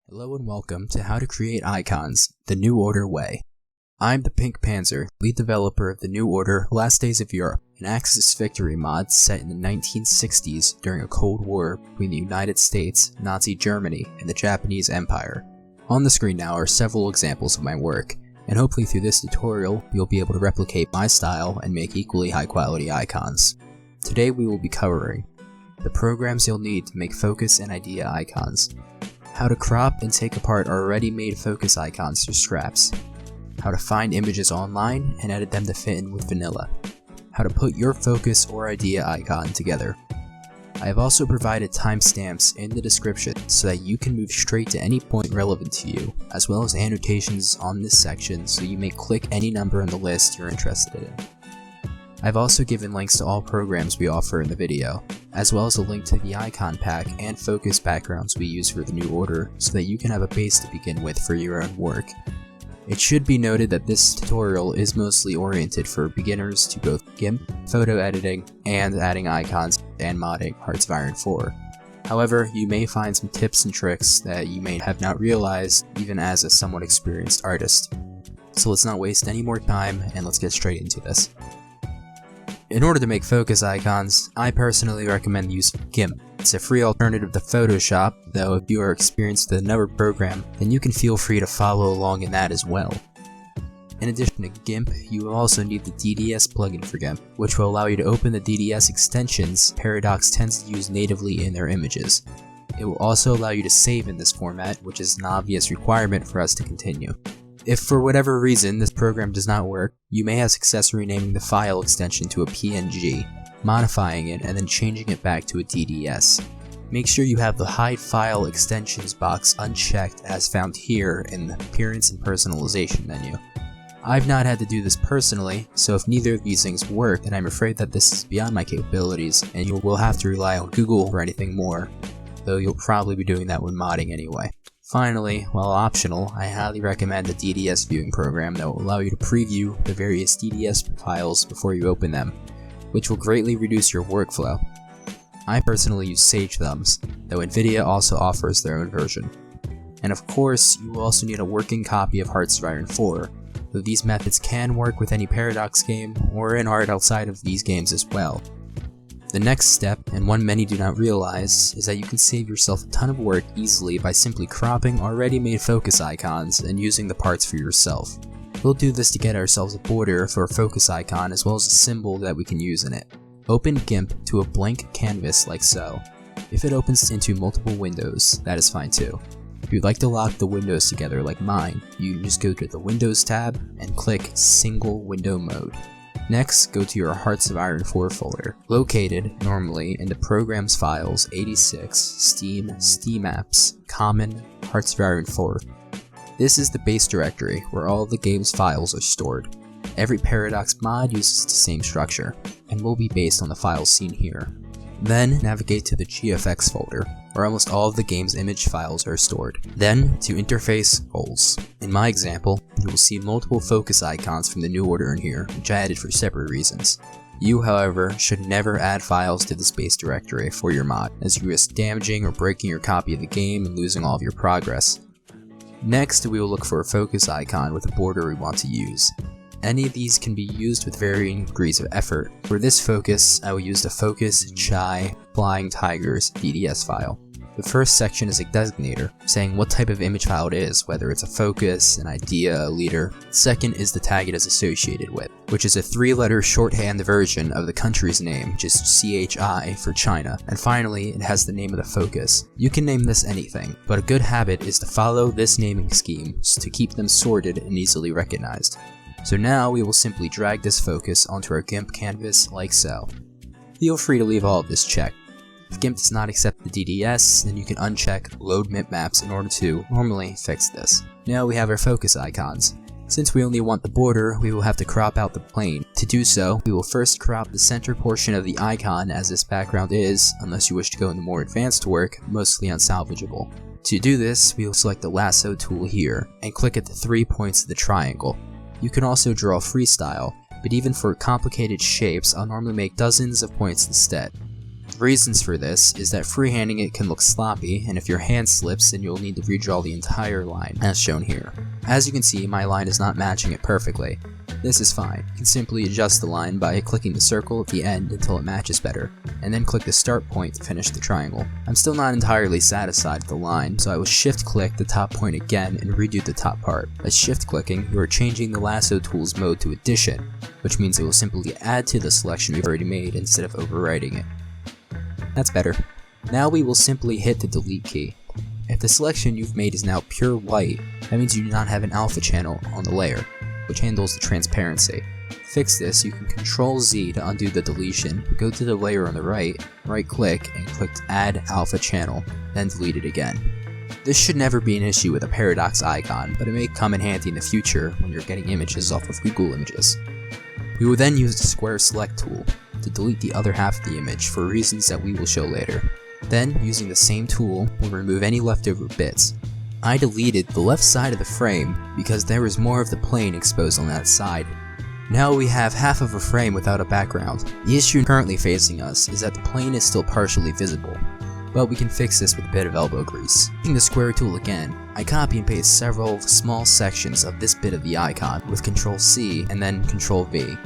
Hello and welcome to How to Create Icons, the New Order Way. I'm the Pink Panzer, lead developer of the New Order Last Days of Europe, an Axis victory mod set in the 1960s during a Cold War between the United States, Nazi Germany, and the Japanese Empire. On the screen now are several examples of my work, and hopefully through this tutorial you'll be able to replicate my style and make equally high quality icons. Today we will be covering the programs you'll need to make focus and idea icons, how to crop and take apart already made focus icons through scraps, how to find images online and edit them to fit in with vanilla, how to put your focus or idea icon together. I have also provided timestamps in the description so that you can move straight to any point relevant to you, as well as annotations on this section so you may click any number on the list you're interested in. I've also given links to all programs we offer in the video, as well as a link to the icon pack and focus backgrounds we use for the New Order so that you can have a base to begin with for your own work. It should be noted that this tutorial is mostly oriented for beginners to both GIMP, photo editing, and adding icons and modding Hearts of Iron 4. However, you may find some tips and tricks that you may have not realized even as a somewhat experienced artist. So let's not waste any more time and let's get straight into this. In order to make focus icons, I personally recommend using GIMP. It's a free alternative to Photoshop, though if you are experienced with another program, then you can feel free to follow along in that as well. In addition to GIMP, you will also need the DDS plugin for GIMP, which will allow you to open the DDS extensions Paradox tends to use natively in their images. It will also allow you to save in this format, which is an obvious requirement for us to continue. If for whatever reason this program does not work, you may have success renaming the file extension to a PNG, modifying it, and then changing it back to a DDS. Make sure you have the Hide File Extensions box unchecked as found here in the Appearance and Personalization menu. I've not had to do this personally, so if neither of these things work, then I'm afraid that this is beyond my capabilities, and you will have to rely on Google for anything more, though you'll probably be doing that when modding anyway. Finally, while optional, I highly recommend a DDS viewing program that will allow you to preview the various DDS files before you open them, which will greatly reduce your workflow. I personally use Sage Thumbs, though Nvidia also offers their own version. And of course, you will also need a working copy of Hearts of Iron 4, though these methods can work with any Paradox game or in art outside of these games as well. The next step, and one many do not realize, is that you can save yourself a ton of work easily by simply cropping already made focus icons and using the parts for yourself. We'll do this to get ourselves a border for a focus icon as well as a symbol that we can use in it. Open GIMP to a blank canvas like so. If it opens into multiple windows, that is fine too. If you'd like to lock the windows together like mine, you can just go to the Windows tab and click Single Window Mode. Next, go to your Hearts of Iron 4 folder, located normally in the Programs Files 86, Steam, Steam Apps, Common, Hearts of Iron 4. This is the base directory where all the game's files are stored. Every Paradox mod uses the same structure, and will be based on the files seen here. Then, navigate to the GFX folder, where almost all of the game's image files are stored. Then, to Interface Roles. In my example, you will see multiple focus icons from the New Order in here, which I added for separate reasons. You, however, should never add files to this base directory for your mod, as you risk damaging or breaking your copy of the game and losing all of your progress. Next, we will look for a focus icon with a border we want to use. Any of these can be used with varying degrees of effort. For this focus, I will use the Focus Chai Flying Tigers DDS file. The first section is a designator, saying what type of image file it is, whether it's a focus, an idea, a leader. Second is the tag it is associated with, which is a 3-letter shorthand version of the country's name, just CHI for China. And finally, it has the name of the focus. You can name this anything, but a good habit is to follow this naming scheme to keep them sorted and easily recognized. So now we will simply drag this focus onto our GIMP canvas like so. Feel free to leave all of this checked. If GIMP does not accept the DDS, then you can uncheck Load Bitmaps in order to normally fix this. Now we have our focus icons. Since we only want the border, we will have to crop out the plane. To do so, we will first crop the center portion of the icon as this background is, unless you wish to go into more advanced work, mostly unsalvageable. To do this, we will select the lasso tool here, and click at the 3 points of the triangle. You can also draw freestyle, but even for complicated shapes, I'll normally make dozens of points instead. The reasons for this is that freehanding it can look sloppy, and if your hand slips then you'll need to redraw the entire line, as shown here. As you can see, my line is not matching it perfectly. This is fine. You can simply adjust the line by clicking the circle at the end until it matches better, and then click the start point to finish the triangle. I'm still not entirely satisfied with the line, so I will shift click the top point again and redo the top part. By shift clicking, you are changing the lasso tool's mode to addition, which means it will simply add to the selection we've already made instead of overwriting it. That's better. Now we will simply hit the delete key. If the selection you've made is now pure white, that means you do not have an alpha channel on the layer, which handles the transparency. To fix this, you can Ctrl Z to undo the deletion, go to the layer on the right click, and click Add Alpha Channel, then delete it again. This should never be an issue with a paradox icon, but it may come in handy in the future when you're getting images off of Google Images. We will then use the square select tool to delete the other half of the image for reasons that we will show later. Then, using the same tool, we'll remove any leftover bits. I deleted the left side of the frame because there was more of the plane exposed on that side. Now we have half of a frame without a background. The issue currently facing us is that the plane is still partially visible, but we can fix this with a bit of elbow grease. Using the square tool again, I copy and paste several small sections of this bit of the icon with Ctrl C and then Ctrl V,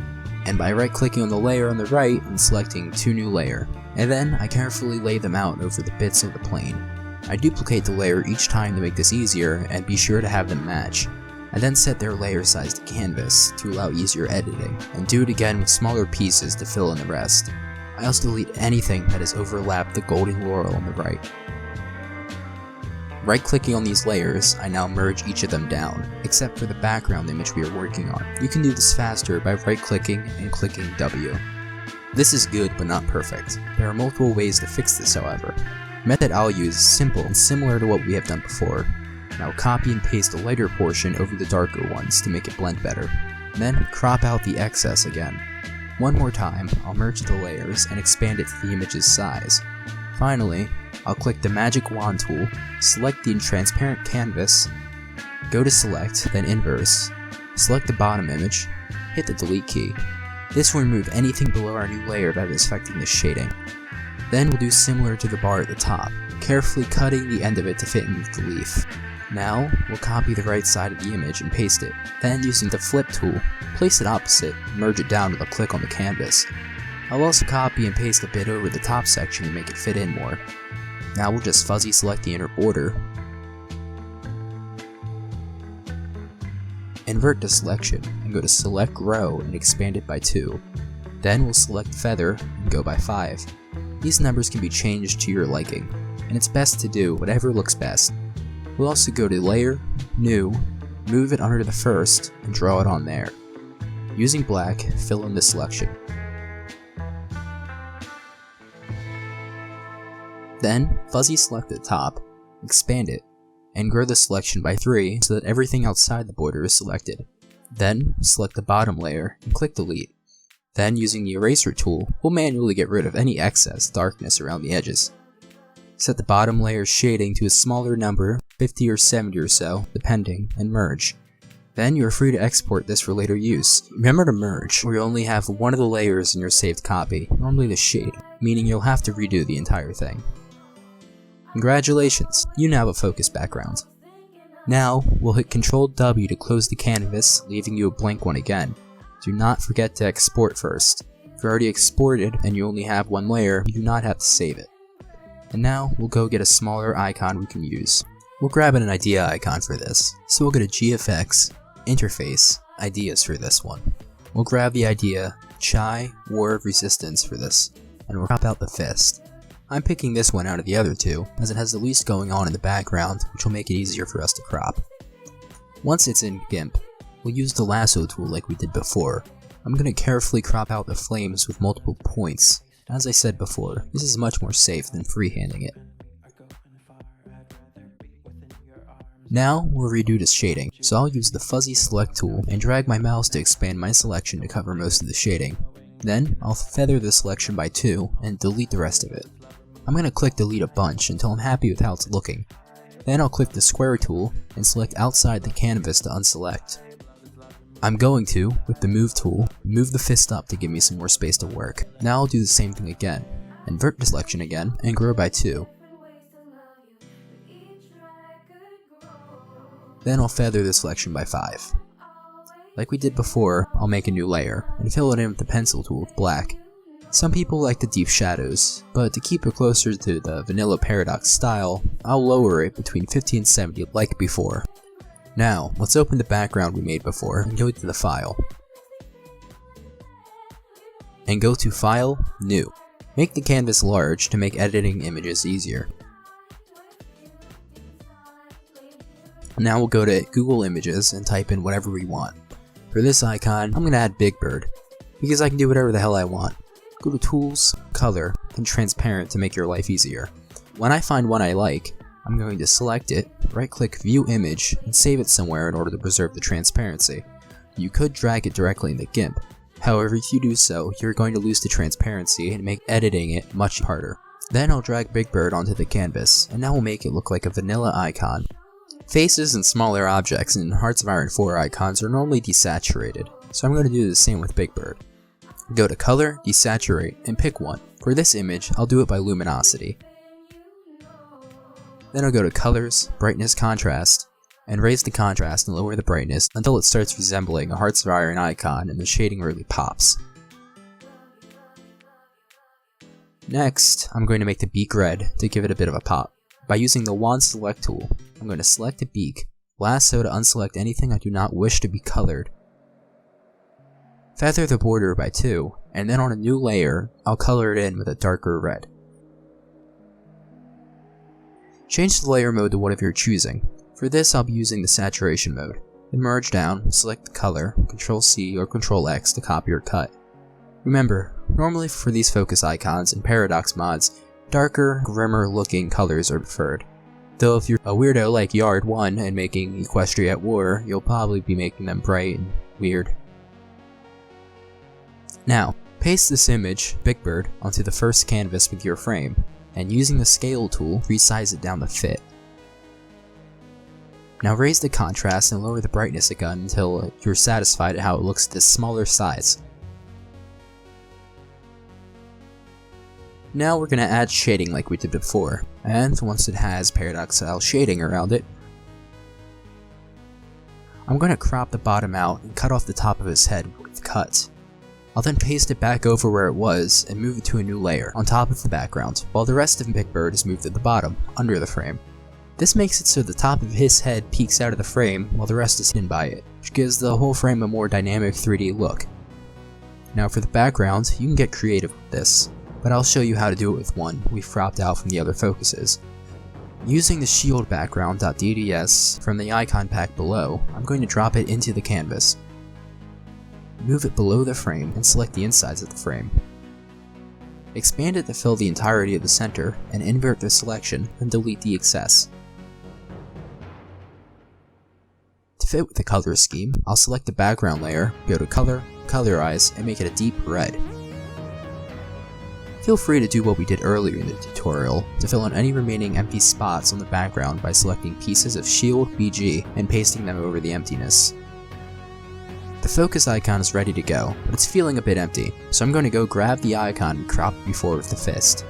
and by right clicking on the layer on the right and selecting to new layer, and then I carefully lay them out over the bits of the plane. I duplicate the layer each time to make this easier and be sure to have them match. I then set their layer size to canvas to allow easier editing, and do it again with smaller pieces to fill in the rest. I also delete anything that has overlapped the golden laurel on the right. Right clicking on these layers, I now merge each of them down, except for the background image we are working on. You can do this faster by right clicking and clicking W. This is good but not perfect. There are multiple ways to fix this however. The method I'll use is simple and similar to what we have done before. Now copy and paste the lighter portion over the darker ones to make it blend better. Then crop out the excess again. One more time, I'll merge the layers and expand it to the image's size. Finally, I'll click the magic wand tool, select the transparent canvas, go to select, then inverse, select the bottom image, hit the delete key. This will remove anything below our new layer that is affecting the shading. Then we'll do similar to the bar at the top, carefully cutting the end of it to fit in with the leaf. Now, we'll copy the right side of the image and paste it. Then, using the flip tool, place it opposite and merge it down with a click on the canvas. I'll also copy and paste a bit over the top section to make it fit in more. Now we'll just fuzzy select the inner border, invert the selection, and go to select row and expand it by 2. Then we'll select feather and go by 5. These numbers can be changed to your liking, and it's best to do whatever looks best. We'll also go to layer, new, move it under the first, and draw it on there. Using black, fill in the selection. Then, fuzzy select the top, expand it, and grow the selection by 3 so that everything outside the border is selected. Then, select the bottom layer and click delete. Then, using the eraser tool, we'll manually get rid of any excess darkness around the edges. Set the bottom layer's shading to a smaller number, 50 or 70 or so, depending, and merge. Then you are free to export this for later use. Remember to merge, or you only have one of the layers in your saved copy, normally the shade, meaning you'll have to redo the entire thing. Congratulations, you now have a focused background. Now, we'll hit Ctrl W to close the canvas, leaving you a blank one again. Do not forget to export first. If you're already exported and you only have one layer, you do not have to save it. And now, we'll go get a smaller icon we can use. We'll grab an idea icon for this, so we'll go to GFX, Interface, Ideas for this one. We'll grab the idea, Chai, War of Resistance for this, and we'll crop out the fist. I'm picking this one out of the other two, as it has the least going on in the background, which will make it easier for us to crop. Once it's in GIMP, we'll use the lasso tool like we did before. I'm going to carefully crop out the flames with multiple points. As I said before, this is much more safe than freehanding it. Now, we'll redo the shading, so I'll use the fuzzy select tool and drag my mouse to expand my selection to cover most of the shading. Then, I'll feather the selection by 2 and delete the rest of it. I'm going to click delete a bunch until I'm happy with how it's looking. Then I'll click the square tool and select outside the canvas to unselect. I'm going to, with the move tool, move the fist up to give me some more space to work. Now I'll do the same thing again, invert the selection again, and grow by 2. Then I'll feather the selection by 5. Like we did before, I'll make a new layer, and fill it in with the pencil tool with black. Some people like the deep shadows, but to keep it closer to the vanilla paradox style, I'll lower it between 50 and 70 like before. Now, let's open the background we made before and go to the file. And go to File, New. Make the canvas large to make editing images easier. Now we'll go to Google Images and type in whatever we want. For this icon, I'm going to add Big Bird, because I can do whatever the hell I want. Go to Tools, Color, and Transparent to make your life easier. When I find one I like, I'm going to select it, right-click View Image, and save it somewhere in order to preserve the transparency. You could drag it directly into GIMP. However, if you do so, you're going to lose the transparency and make editing it much harder. Then I'll drag Big Bird onto the canvas, and that will make it look like a vanilla icon. Faces and smaller objects in Hearts of Iron 4 icons are normally desaturated, so I'm going to do the same with Big Bird. Go to Color, Desaturate, and pick one. For this image, I'll do it by luminosity. Then I'll go to Colors, Brightness, Contrast, and raise the contrast and lower the brightness until it starts resembling a Hearts of Iron icon and the shading really pops. Next, I'm going to make the beak red to give it a bit of a pop. By using the Wand Select tool, I'm going to select a beak, lasso to unselect anything I do not wish to be colored. Feather the border by 2, and then on a new layer, I'll color it in with a darker red. Change the layer mode to whatever you're choosing. For this, I'll be using the saturation mode. Then merge down, select the color, Ctrl-C or Ctrl-X to copy or cut. Remember, normally for these focus icons and paradox mods, darker, grimmer looking colors are preferred. Though if you're a weirdo like Yard1 and making Equestria at War, you'll probably be making them bright and weird. Now, paste this image, Big Bird, onto the first canvas with your frame, and using the Scale tool, resize it down to fit. Now raise the contrast and lower the brightness again until you're satisfied at how it looks at this smaller size. Now we're going to add shading like we did before, and once it has paradox style shading around it, I'm going to crop the bottom out and cut off the top of his head with cuts. I'll then paste it back over where it was and move it to a new layer on top of the background, while the rest of Big Bird is moved to the bottom, under the frame. This makes it so the top of his head peeks out of the frame while the rest is hidden by it, which gives the whole frame a more dynamic 3D look. Now for the background, you can get creative with this, but I'll show you how to do it with one we've cropped out from the other focuses. Using the shield background.dds from the icon pack below, I'm going to drop it into the canvas. Move it below the frame and select the insides of the frame. Expand it to fill the entirety of the center and invert the selection, then delete the excess. To fit with the color scheme, I'll select the background layer, go to Color, Colorize, and make it a deep red. Feel free to do what we did earlier in the tutorial to fill in any remaining empty spots on the background by selecting pieces of Shield BG and pasting them over the emptiness. The focus icon is ready to go, but it's feeling a bit empty, so I'm going to go grab the icon and crop it before with the fist.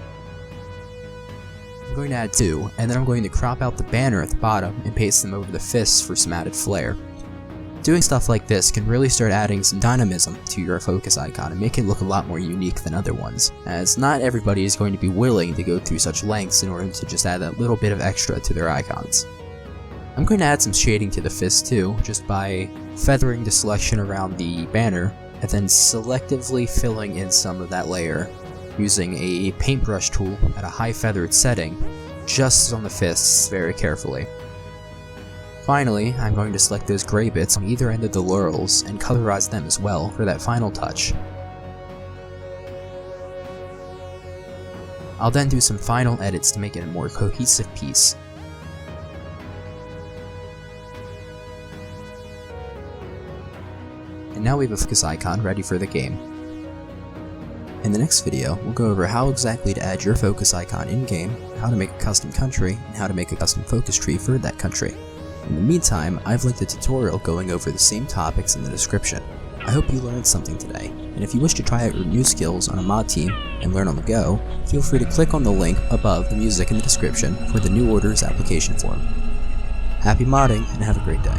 I'm going to add 2, and then I'm going to crop out the banner at the bottom and paste them over the fists for some added flair. Doing stuff like this can really start adding some dynamism to your focus icon and make it look a lot more unique than other ones, as not everybody is going to be willing to go through such lengths in order to just add that little bit of extra to their icons. I'm going to add some shading to the fist too, just by feathering the selection around the banner, and then selectively filling in some of that layer, using a paintbrush tool at a high feathered setting, just on the fists very carefully. Finally, I'm going to select those gray bits on either end of the laurels and colorize them as well for that final touch. I'll then do some final edits to make it a more cohesive piece. And now we have a focus icon ready for the game. In the next video, we'll go over how exactly to add your focus icon in-game, how to make a custom country, and how to make a custom focus tree for that country. In the meantime, I've linked a tutorial going over the same topics in the description. I hope you learned something today, and if you wish to try out your new skills on a mod team and learn on the go, feel free to click on the link above the music in the description for the New Order's application form. Happy modding, and have a great day.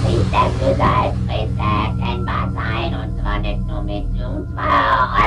Priester, du sollst Priester erkennbar sein, und zwar nicht nur mit uns.